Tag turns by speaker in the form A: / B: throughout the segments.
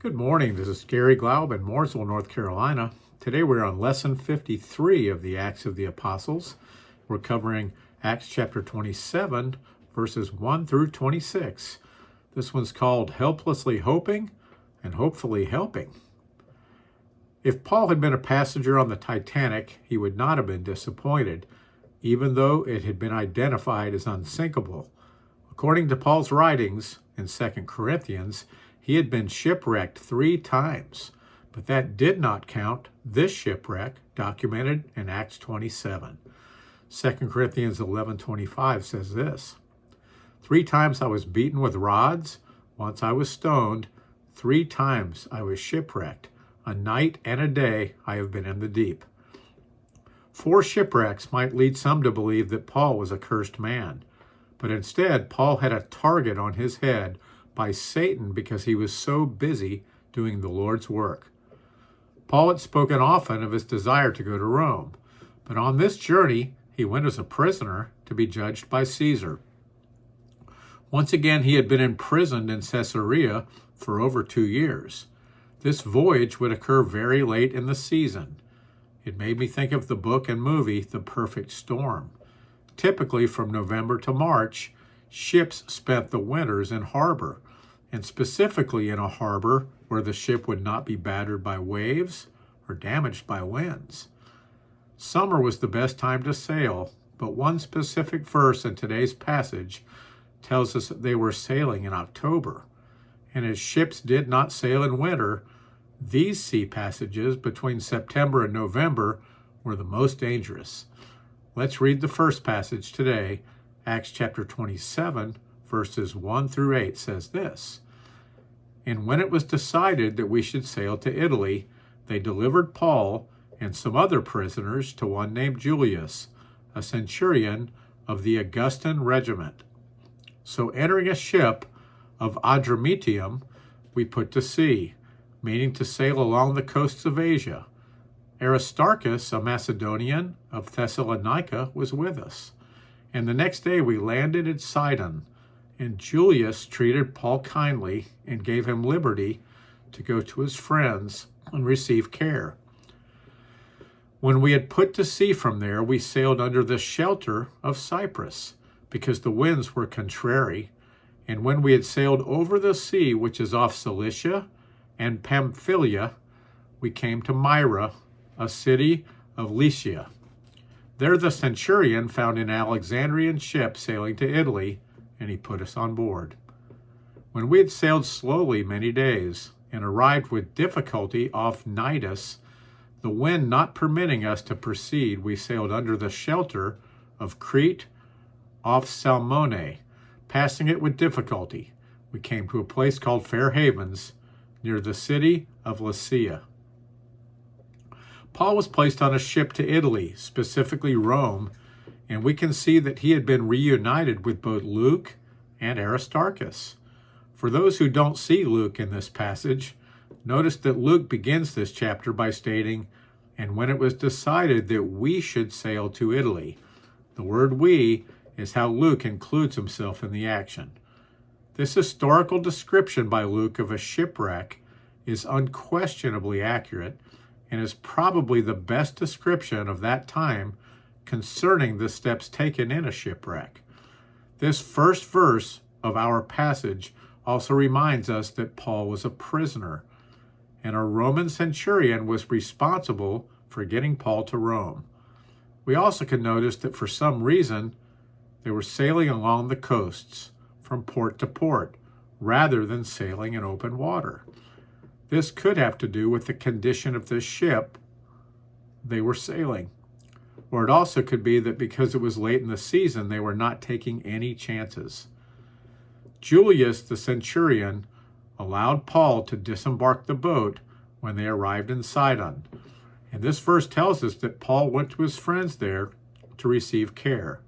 A: Good morning. This is Garry Glaub in Mooresville, North Carolina. Today we're on Lesson 53 of the Acts of the Apostles. We're covering Acts chapter 27, verses 1 through 26. This one's called Helplessly Hoping and Hopefully Helping. If Paul had been a passenger on the Titanic, he would not have been disappointed, even though it had been identified as unsinkable. According to Paul's writings in 2 Corinthians, he had been shipwrecked 3 times, but that did not count this shipwreck documented in Acts 27. 2 Corinthians 11:25 says this, 3 times I was beaten with rods, once I was stoned, 3 times I was shipwrecked. A night and a day I have been in the deep. 4 shipwrecks might lead some to believe that Paul was a cursed man, but instead Paul had a target on his head by Satan because he was so busy doing the Lord's work. Paul had spoken often of his desire to go to Rome, but on this journey he went as a prisoner to be judged by Caesar. Once again he had been imprisoned in Caesarea for over 2 years. This voyage would occur very late in the season. It made me think of the book and movie The Perfect Storm. Typically from November to March, ships spent the winters in harbor, and specifically in a harbor where the ship would not be battered by waves or damaged by winds. Summer was the best time to sail, but one specific verse in today's passage tells us that they were sailing in October. And as ships did not sail in winter, these sea passages between September and November were the most dangerous. Let's read the first passage today. Acts chapter 27, verses 1 through 8 says this, And when it was decided that we should sail to Italy, they delivered Paul and some other prisoners to one named Julius, a centurion of the Augustan regiment. So entering a ship of Adramyttium, we put to sea, meaning to sail along the coasts of Asia. Aristarchus, a Macedonian of Thessalonica, was with us. And the next day we landed at Sidon, and Julius treated Paul kindly and gave him liberty to go to his friends and receive care. When we had put to sea from there, we sailed under the shelter of Cyprus, because the winds were contrary. And when we had sailed over the sea, which is off Cilicia and Pamphylia, we came to Myra, a city of Lycia. There the centurion found an Alexandrian ship sailing to Italy, and he put us on board. When we had sailed slowly many days, and arrived with difficulty off Cnidus, the wind not permitting us to proceed, we sailed under the shelter of Crete off Salmone. Passing it with difficulty, we came to a place called Fair Havens, near the city of Lasea. Paul was placed on a ship to Italy, specifically Rome, and we can see that he had been reunited with both Luke and Aristarchus. For those who don't see Luke in this passage, notice that Luke begins this chapter by stating, And when it was decided that we should sail to Italy. The word we is how Luke includes himself in the action. This historical description by Luke of a shipwreck is unquestionably accurate, and is probably the best description of that time concerning the steps taken in a shipwreck. This first verse of our passage also reminds us that Paul was a prisoner, and a Roman centurion was responsible for getting Paul to Rome. We also can notice that for some reason they were sailing along the coasts from port to port rather than sailing in open water. This could have to do with the condition of the ship they were sailing. Or it also could be that because it was late in the season, they were not taking any chances. Julius, the centurion, allowed Paul to disembark the boat when they arrived in Sidon. And this verse tells us that Paul went to his friends there to receive care.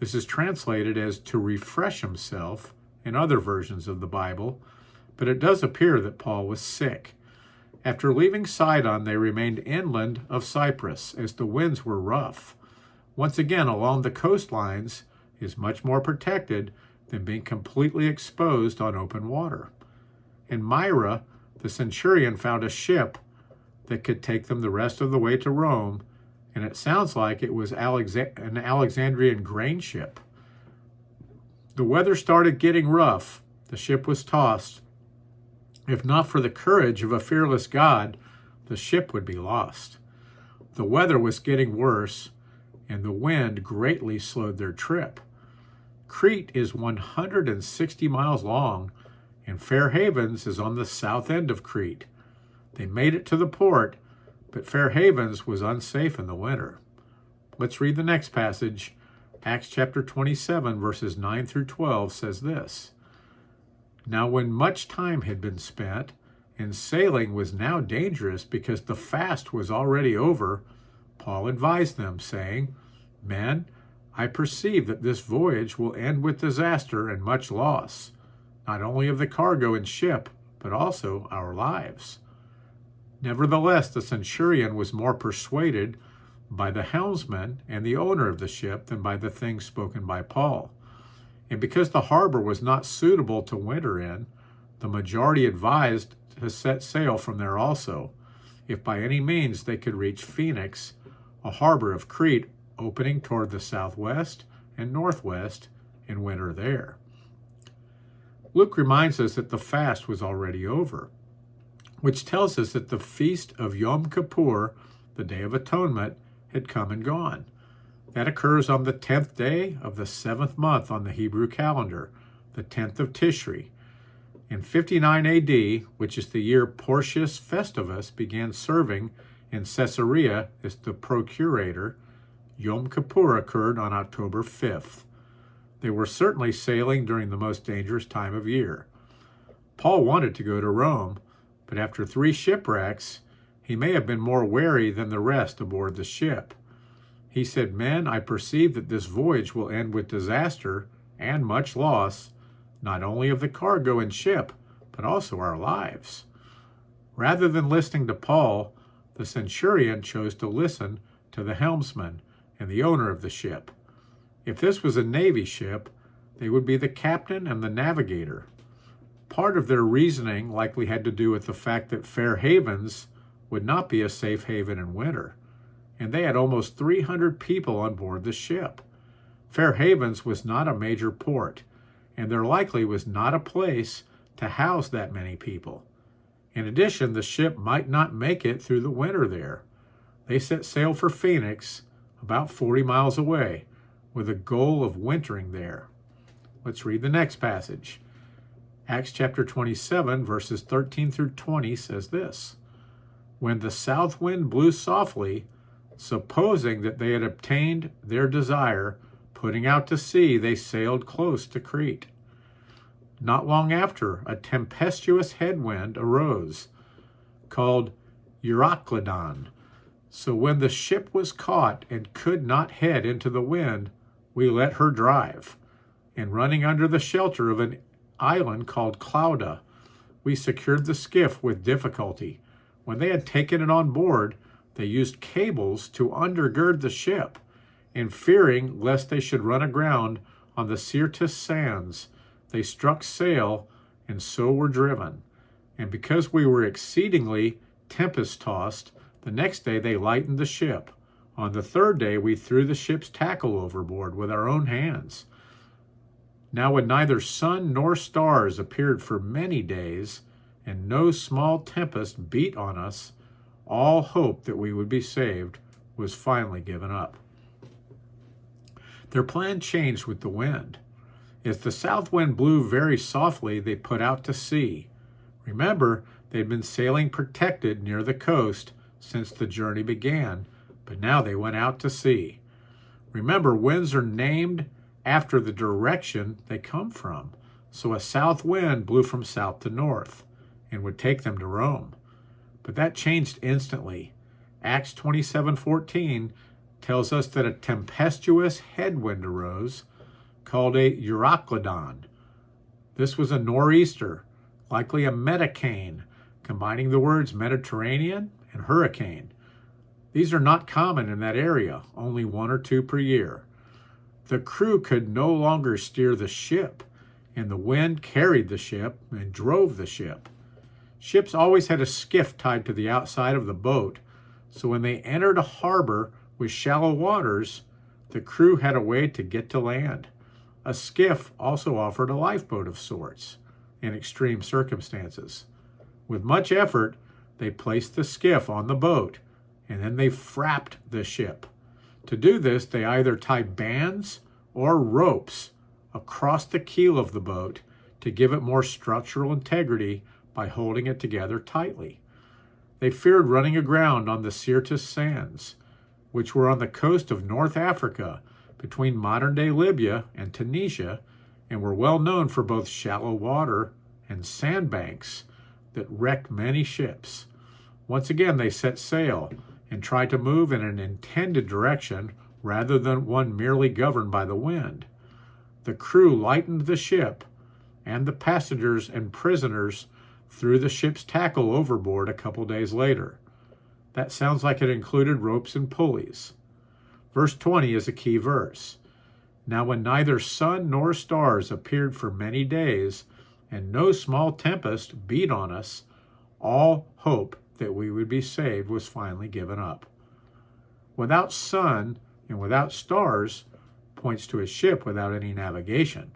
A: This is translated as to refresh himself in other versions of the Bible, but it does appear that Paul was sick. After leaving Sidon, they remained inland of Cyprus, as the winds were rough. Once again, along the coastlines is much more protected than being completely exposed on open water. And Myra the centurion found a ship that could take them the rest of the way to Rome, and it sounds like it was an Alexandrian grain ship. The weather started getting rough. The ship was tossed. If not for the courage of a fearless God, the ship would be lost. The weather was getting worse, and the wind greatly slowed their trip. Crete is 160 miles long, and Fair Havens is on the south end of Crete. They made it to the port, but Fair Havens was unsafe in the winter. Let's read the next passage. Acts chapter 27, verses 9 through 12 says this. Now when much time had been spent, and sailing was now dangerous because the fast was already over, Paul advised them, saying, Men, I perceive that this voyage will end with disaster and much loss, not only of the cargo and ship, but also our lives. Nevertheless, the centurion was more persuaded by the helmsman and the owner of the ship than by the things spoken by Paul. And because the harbor was not suitable to winter in, the majority advised to set sail from there also, if by any means they could reach Phoenix, a harbor of Crete opening toward the southwest and northwest, and winter there. Luke reminds us that the fast was already over, which tells us that the feast of Yom Kippur, the Day of Atonement, had come and gone. That occurs on the 10th day of the 7th month on the Hebrew calendar, the 10th of Tishri. In 59 AD, which is the year Porcius Festivus began serving in Caesarea as the procurator, Yom Kippur occurred on October 5th. They were certainly sailing during the most dangerous time of year. Paul wanted to go to Rome, but after 3 shipwrecks, he may have been more wary than the rest aboard the ship. He said, Men, I perceive that this voyage will end with disaster and much loss, not only of the cargo and ship, but also our lives. Rather than listening to Paul, the centurion chose to listen to the helmsman and the owner of the ship. If this was a Navy ship, they would be the captain and the navigator. Part of their reasoning likely had to do with the fact that Fair Havens would not be a safe haven in winter, and they had almost 300 people on board the ship. Fair Havens was not a major port, and there likely was not a place to house that many people. In addition, the ship might not make it through the winter there. They set sail for Phoenix, about 40 miles away, with a goal of wintering there. Let's read the next passage. Acts chapter 27, verses 13 through 20 says this. When the south wind blew softly, supposing that they had obtained their desire, putting out to sea, they sailed close to Crete. Not long after, a tempestuous headwind arose, called Euroclydon. So when the ship was caught and could not head into the wind, we let her drive. And running under the shelter of an island called Clauda, we secured the skiff with difficulty. When they had taken it on board, they used cables to undergird the ship, and fearing lest they should run aground on the Syrtis sands, they struck sail and so were driven. And because we were exceedingly tempest-tossed, the next day they lightened the ship. On the 3rd day we threw the ship's tackle overboard with our own hands. Now when neither sun nor stars appeared for many days, and no small tempest beat on us, all hope that we would be saved was finally given up. Their plan changed with the wind. As the south wind blew very softly, they put out to sea. Remember, they'd been sailing protected near the coast since the journey began, but now they went out to sea. Remember, winds are named after the direction they come from. So a south wind blew from south to north and would take them to Rome. But that changed instantly. Acts 27:14 tells us that a tempestuous headwind arose called a Euroclydon. This was a nor'easter, likely a metacane, combining the words Mediterranean and hurricane. These are not common in that area, only 1 or 2 per year. The crew could no longer steer the ship, and the wind carried the ship and drove the ship. Ships always had a skiff tied to the outside of the boat, so when they entered a harbor with shallow waters, the crew had a way to get to land. A skiff also offered a lifeboat of sorts in extreme circumstances. With much effort, they placed the skiff on the boat, and then they frapped the ship. To do this, they either tied bands or ropes across the keel of the boat to give it more structural integrity by holding it together tightly. They feared running aground on the Syrtis sands, which were on the coast of North Africa between modern-day Libya and Tunisia, and were well known for both shallow water and sandbanks that wrecked many ships. Once again, they set sail and tried to move in an intended direction rather than one merely governed by the wind. The crew lightened the ship, and the passengers and prisoners threw the ship's tackle overboard a couple days later. That sounds like it included ropes and pulleys. Verse 20 is a key verse. Now when neither sun nor stars appeared for many days, and no small tempest beat on us, all hope that we would be saved was finally given up. Without sun and without stars points to a ship without any navigation.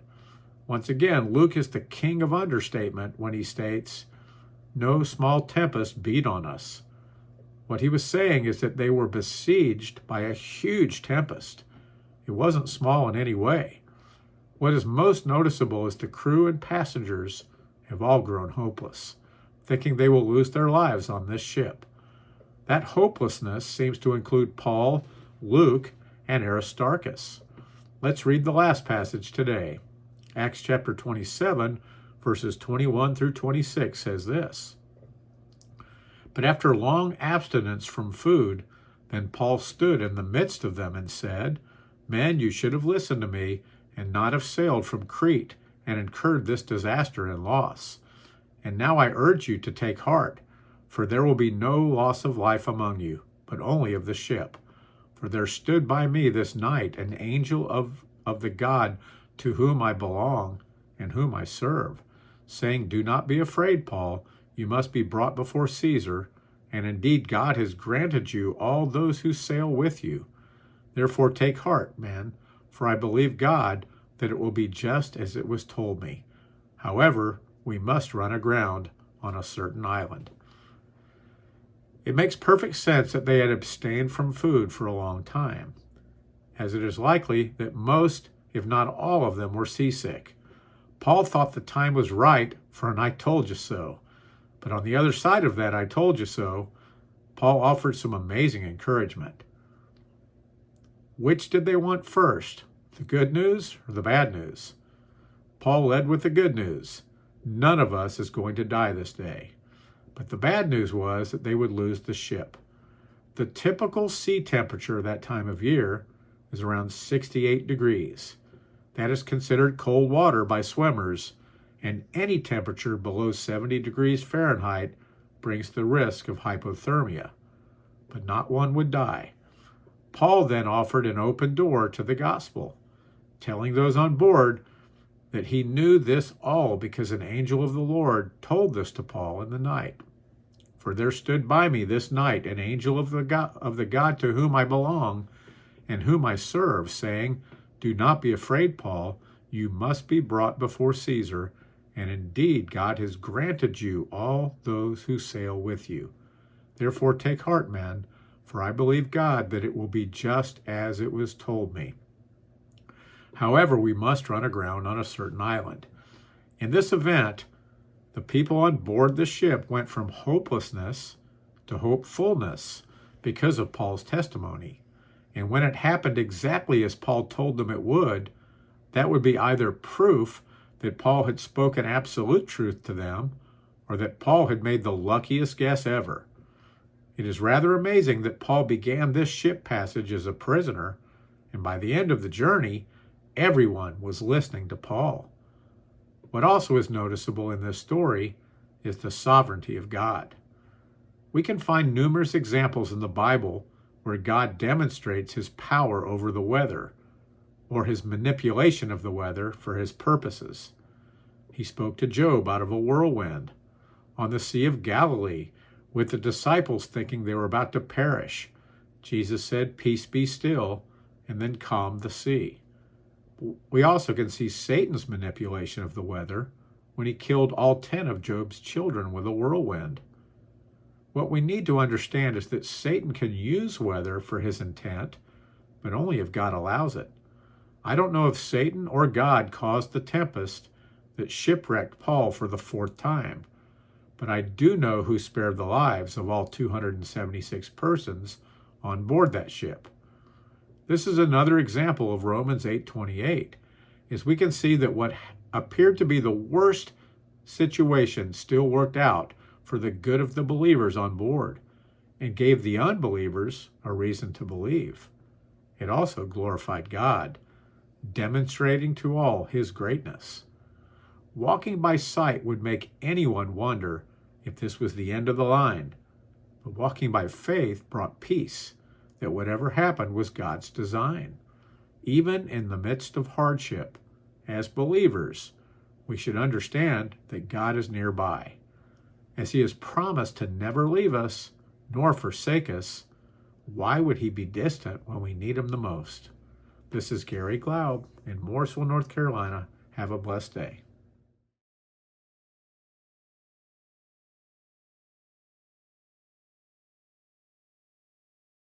A: Once again, Luke is the king of understatement when he states, no small tempest beat on us. What he was saying is that they were besieged by a huge tempest. It wasn't small in any way. What is most noticeable is the crew and passengers have all grown hopeless, thinking they will lose their lives on this ship. That hopelessness seems to include Paul, Luke, and Aristarchus. Let's read the last passage today. Acts chapter 27, verses 21 through 26 says this. But after long abstinence from food, then Paul stood in the midst of them and said, Men, you should have listened to me and not have sailed from Crete and incurred this disaster and loss. And now I urge you to take heart, for there will be no loss of life among you, but only of the ship. For there stood by me this night an angel of the God to whom I belong and whom I serve, saying, Do not be afraid, Paul. You must be brought before Caesar, and indeed God has granted you all those who sail with you. Therefore take heart, man, for I believe God that it will be just as it was told me. However, we must run aground on a certain island. It makes perfect sense that they had abstained from food for a long time, as it is likely that most, if not all of them, were seasick. Paul thought the time was right for an I told you so. But on the other side of that I told you so, Paul offered some amazing encouragement. Which did they want first, the good news or the bad news? Paul led with the good news. None of us is going to die this day. But the bad news was that they would lose the ship. The typical sea temperature that time of year is around 68 degrees. That is considered cold water by swimmers, and any temperature below 70 degrees Fahrenheit brings the risk of hypothermia. But not one would die. Paul then offered an open door to the gospel, telling those on board that he knew this all because an angel of the Lord told this to Paul in the night. For there stood by me this night an angel of the God to whom I belong and whom I serve, saying, Do not be afraid, Paul. You must be brought before Caesar, and indeed God has granted you all those who sail with you. Therefore take heart, men, for I believe God that it will be just as it was told me. However, we must run aground on a certain island. In this event, the people on board the ship went from hopelessness to hopefulness because of Paul's testimony. And when it happened exactly as Paul told them it would, that would be either proof that Paul had spoken absolute truth to them, or that Paul had made the luckiest guess ever. It is rather amazing that Paul began this ship passage as a prisoner, and by the end of the journey, everyone was listening to Paul. What also is noticeable in this story is the sovereignty of God. We can find numerous examples in the Bible where God demonstrates his power over the weather, or his manipulation of the weather for his purposes. He spoke to Job out of a whirlwind. on the Sea of Galilee, with the disciples thinking they were about to perish. Jesus said, "Peace, be still," and then calmed the sea. We also can see Satan's manipulation of the weather when he killed all 10 of Job's children with a whirlwind. What we need to understand is that Satan can use weather for his intent, but only if God allows it. I don't know if Satan or God caused the tempest that shipwrecked Paul for the 4th time, but I do know who spared the lives of all 276 persons on board that ship. This is another example of Romans 8:28, as we can see that what appeared to be the worst situation still worked out for the good of the believers on board and gave the unbelievers a reason to believe. It also glorified God, demonstrating to all his greatness. Walking by sight would make anyone wonder if this was the end of the line, but walking by faith brought peace, that whatever happened was God's design. Even in the midst of hardship, as believers, we should understand that God is nearby. As he has promised to never leave us nor forsake us, why would he be distant when we need him the most? This is Garry Glaub in Mooresville, North Carolina. Have a blessed day.